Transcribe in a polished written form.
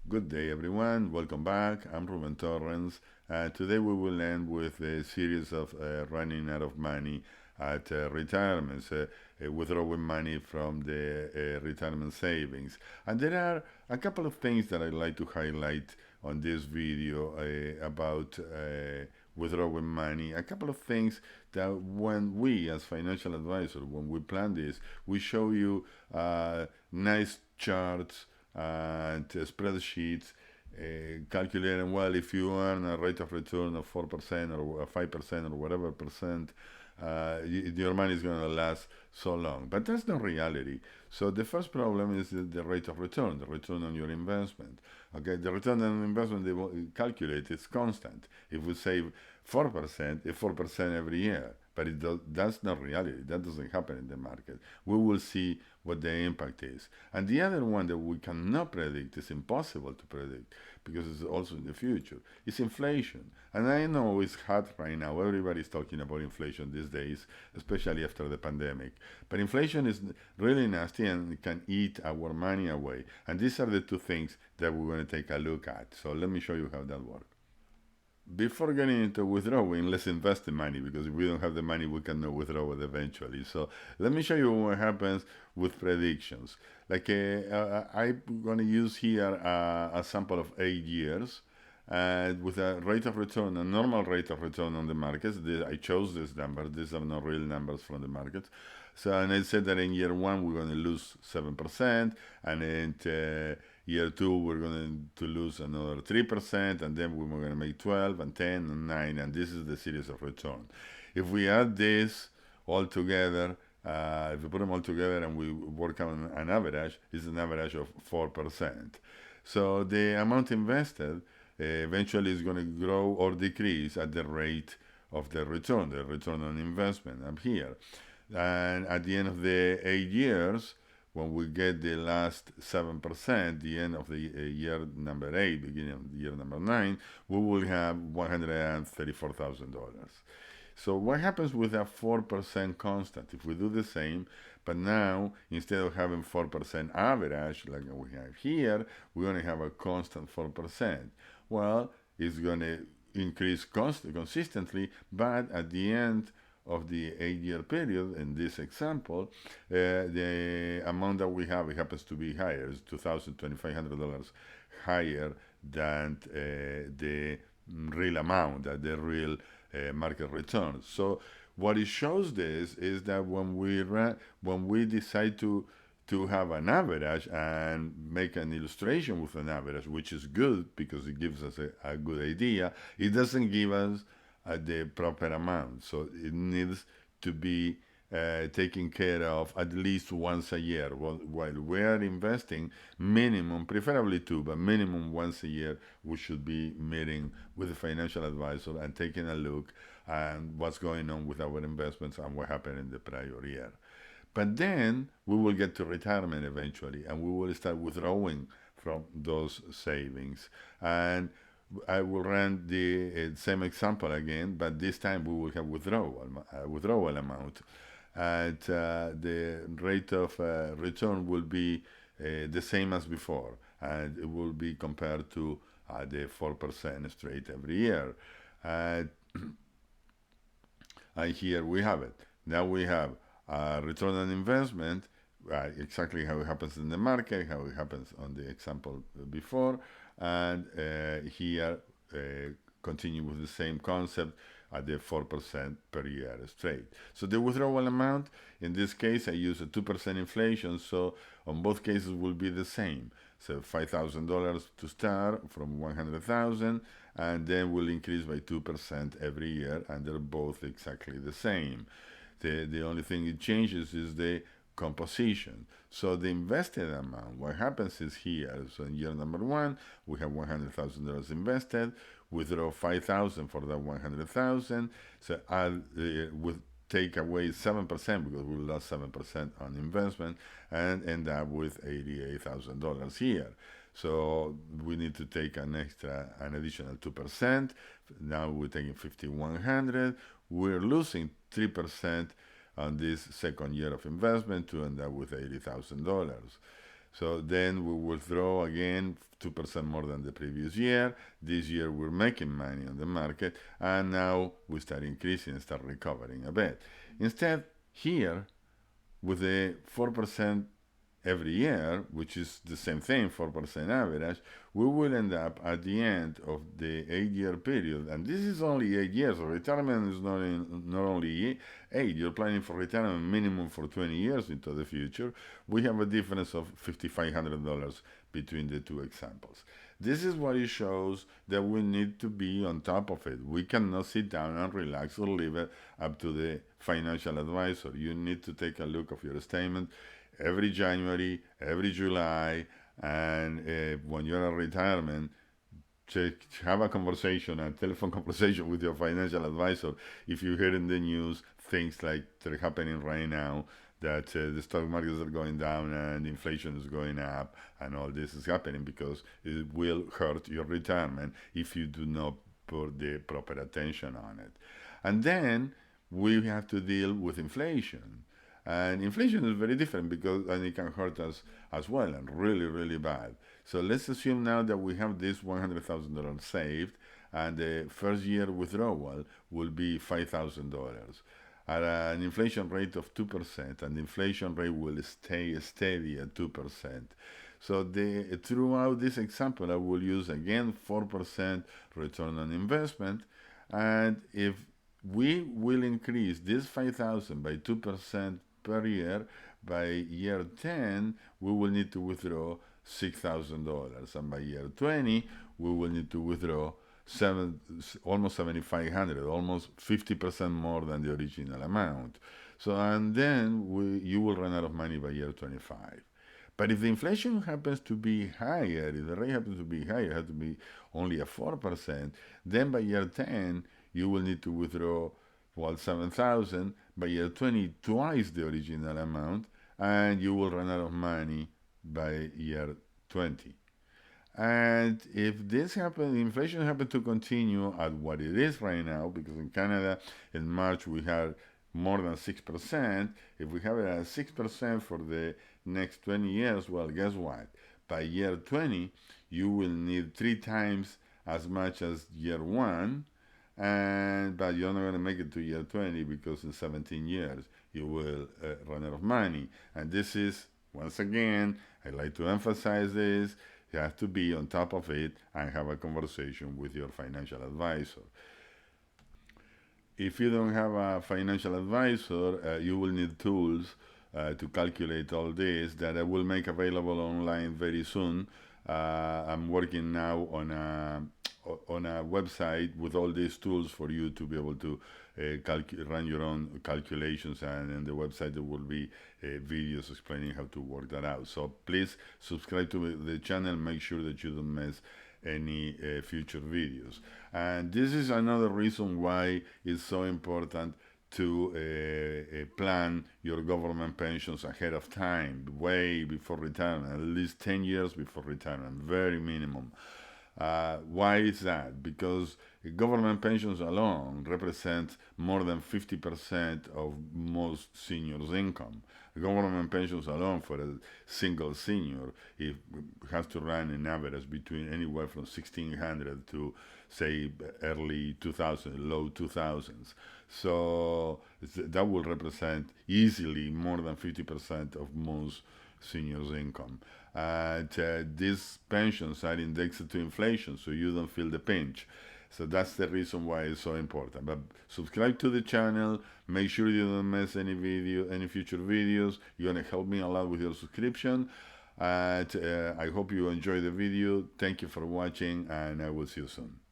Good day, everyone. Welcome back. I'm Ruben Torrens. Today we will end with a series of running out of money at retirement, withdrawing money from the retirement savings. And there are a couple of things that I'd like to highlight on this video about withdrawing money. A couple of things that when we, as financial advisors, when we plan this, we show you nice charts and spreadsheets calculating, well, if you earn a rate of return of 4% or 5% or whatever percent, your money is going to last so long. But that's not reality. So the first problem is the rate of return, the return on your investment. Okay, the return on investment they will calculate is constant. If we save 4%, it's 4% every year. But that's not reality. That doesn't happen in the market. We will see what the impact is. And the other one that we cannot predict, is impossible to predict because it's also in the future, is inflation. And I know it's hot right now. Everybody's talking about inflation these days, especially after the pandemic. But inflation is really nasty and can eat our money away. And these are the two things that we're going to take a look at. So let me show you how that works. Before getting into withdrawing, let's invest the money because if we don't have the money, we cannot withdraw it eventually. So let me show you what happens with predictions. Like I'm going to use here a sample of 8 years. And with a rate of return, a normal rate of return on the markets, I chose this number. These are not real numbers from the market. So, and I said that in year one, we're going to lose 7%. And in year two, we're going to lose another 3%. And then we're going to make 12 and 10 and 9. And this is the series of return. If we add this all together, if we put them all together and we work on an average, it's an average of 4%. So the amount invested eventually is going to grow or decrease at the rate of the return on investment. I'm here. And at the end of the 8 years, when we get the last 7%, the end of the year number 8, beginning of the year number 9, we will have $134,000. So what happens with a 4% constant? If we do the same, but now instead of having 4% average like we have here, we're going to have a constant 4%. Well, it's going to increase consistently, but at the end of the 8 year period, in this example, the amount that we have, it happens to be higher. It's $2,500 higher than the real amount, that the real market returns. So what it shows this is that when we decide to have an average and make an illustration with an average, which is good because it gives us a good idea, it doesn't give us the proper amount. So it needs to be taken care of at least once a year. While we are investing, minimum, preferably two, but minimum once a year, we should be meeting with a financial advisor and taking a look at what's going on with our investments and what happened in the prior year. But then we will get to retirement eventually, and we will start withdrawing from those savings. And I will run the same example again, but this time we will have withdrawal amount, and the rate of return will be the same as before, and it will be compared to the 4% straight every year. And here we have it. Now we have return on investment, exactly how it happens in the market, how it happens on the example before, and here continue with the same concept at the 4% per year straight. So the withdrawal amount, in this case, I use a 2% inflation, so on both cases will be the same. So $5,000 to start from 100,000, and then will increase by 2% every year, and they're both exactly the same. The only thing it changes is the composition. So the invested amount, what happens is here, so in year number one, we have $100,000 invested, withdraw 5,000 for that 100,000. So I'll with take away 7% because we lost 7% on investment and end up with $88,000 here. So we need to take an additional 2%. Now we're taking 5,100. We're losing 3% on this second year of investment to end up with $80,000. So then we will draw again 2% more than the previous year. This year we're making money on the market, and now we start increasing and start recovering a bit. Instead, here, with the 4% every year, which is the same thing, 4% average, we will end up at the end of the 8-year period. And this is only 8 years. Retirement is not only 8. You're planning for retirement minimum for 20 years into the future. We have a difference of $5,500 between the two examples. This is what it shows that we need to be on top of it. We cannot sit down and relax or leave it up to the financial advisor. You need to take a look of your statement every January, every July, and when you're in retirement, have a conversation, a telephone conversation with your financial advisor. If you hear in the news things like that are happening right now, that the stock markets are going down and inflation is going up, and all this is happening because it will hurt your retirement if you do not put the proper attention on it. And then we have to deal with inflation. And inflation is very different because and it can hurt us as well, and really, really bad. So let's assume now that we have this $100,000 saved, and the first year withdrawal will be $5,000 at an inflation rate of 2%, and the inflation rate will stay steady at 2%. So throughout this example, I will use again 4% return on investment, and if we will increase this 5,000 by 2% per year, by year 10, we will need to withdraw $6,000, and by year 20, we will need to withdraw almost 7,500, almost 50% more than the original amount. So, and then you will run out of money by year 25. But if the inflation happens to be higher, if the rate happens to be higher, it has to be only at 4%, then by year 10, you will need to withdraw 7,000, by year 20, twice the original amount, and you will run out of money by year 20. And if this happens, inflation happens to continue at what it is right now, because in Canada in March we had more than 6%. If we have it at 6% for the next 20 years, well, guess what? By year 20, you will need 3 times as much as year 1, but you're not going to make it to year 20 because in 17 years you will run out of money. And this is, once again, I like to emphasize this, you have to be on top of it and have a conversation with your financial advisor. If you don't have a financial advisor, you will need tools to calculate all this that I will make available online very soon. I'm working now on a website with all these tools for you to be able to run your own calculations, and in the website there will be videos explaining how to work that out. So please subscribe to the channel, make sure that you don't miss any future videos. And this is another reason why it's so important to plan your government pensions ahead of time, way before retirement, at least 10 years before retirement, very minimum. Why is that? Because government pensions alone represent more than 50% of most seniors' income. Government pensions alone for a single senior, it has to run an average between anywhere from 1,600 to, say, early 2000s, low 2000s. So that will represent easily more than 50% of most seniors' income. And these pensions are indexed to inflation, so you don't feel the pinch. So that's the reason why it's so important. But subscribe to the channel, make sure you don't miss any future videos. You're gonna help me a lot with your subscription. And I hope you enjoy the video. Thank you for watching, and I will see you soon.